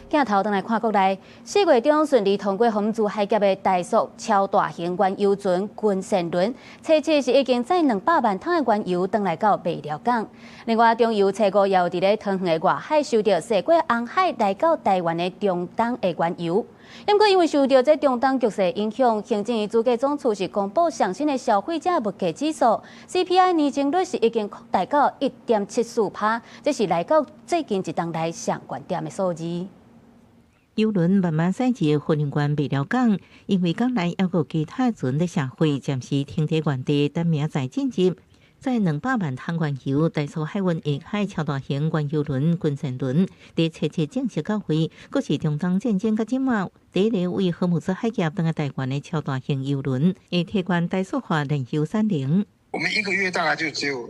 鏡頭轉來看國內，4月中順利通過防治海劫的大索超大型原油船軍艦輪，車次是已經載200萬桶的原油轉來到賣寮港。另外，中油車庫也有佇咧桃園的外海收到駛過紅海來到台灣的中東的原油。不過，因為受到這中東局勢影響，行政院主計總處是公布上新的消費者物價指數 CPI 年增率是已經擴大到 1.74%， 這是來到最近一冬來上懸點的數字。郵輪慢慢駛至貨運關賣寮港，因為港內還有其他船的社會暫時停在原地，等明仔進入。載200萬桶原油，大索海運沿海超大型原油輪軍艦輪，在7月正式交會。佫是中東戰爭甲即馬第一個為荷姆茲海峽登來台灣的超大型油輪，會提關大索化燃油產能。我們一個月大概就只有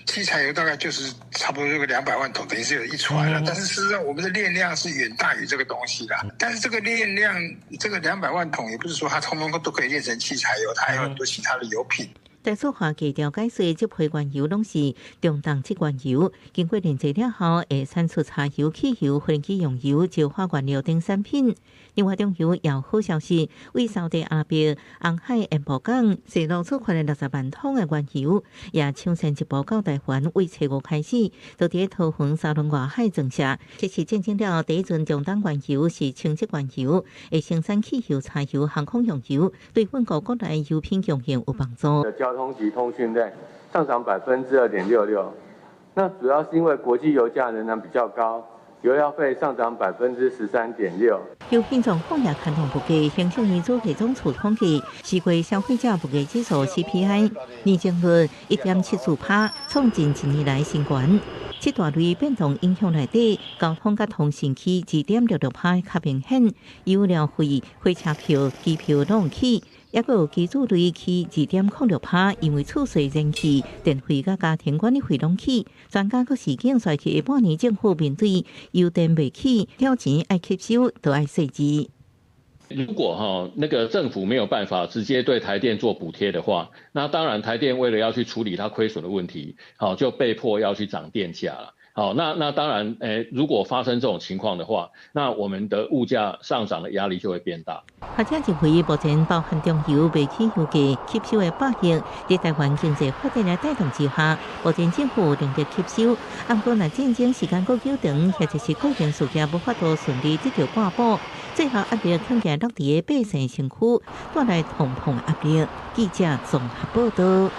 汽柴油，大概就是差不多這個200萬桶，等於是有一船了。但是事實上，我們的煉量是遠大於這個東西的。但是這個煉量，這個200萬桶，也不是說它通通都可以煉成汽柴油，它還有很多其他的油品。大索化計調解說，這批原油攏是中東籍原油，經過煉製了後，會產出柴油、汽油、飛機用油、石化原料等產品。另外，中油也有好消息，為沙特阿拉伯紅海沿浦港釋放出款的60萬桶的原油，也搶先一步到台灣，為7月開始，就在桃園沙崙外海增設。這是見證了第一陣中東原油是清質原油，會生產汽油、柴油、航空用油，對穩固國內油品供應有幫助。交通及通訊類上漲2.66%，那主要是因為國際油價仍然比較高。油料費上漲13.6%。油品狀況也看同不計，行政院主計總處統計，4月消費者物價指數 CPI 年增率 1.74%， 創近1年來新高。這大類變動影響內底，交通甲通信起2.66%較明顯，油料費、火車票、機票攏起。也閣有基礎類起2.06%，因為厝稅燃氣、電費甲家庭管理費攏起。專家閣是警率去下半年政府面對油電未起，了錢愛吸收，都愛稅制。如果那個政府沒有辦法直接對台電做補貼的話，那當然台電為了要去處理它虧損的問題，就被迫要去漲電價了。好，那當然，如果發生這種情況的話，那我們的物價上漲的壓力就會變大。或者一回目前包含中油未起油價吸收的百億，在台灣經濟發展的帶動之下，目前政府能力吸收。不過，若戰爭時間夠久長，或者是個人事件無法度順利得到掛補，最後壓力看起來落在百姓身軀，帶來重重壓力。記者綜合報道。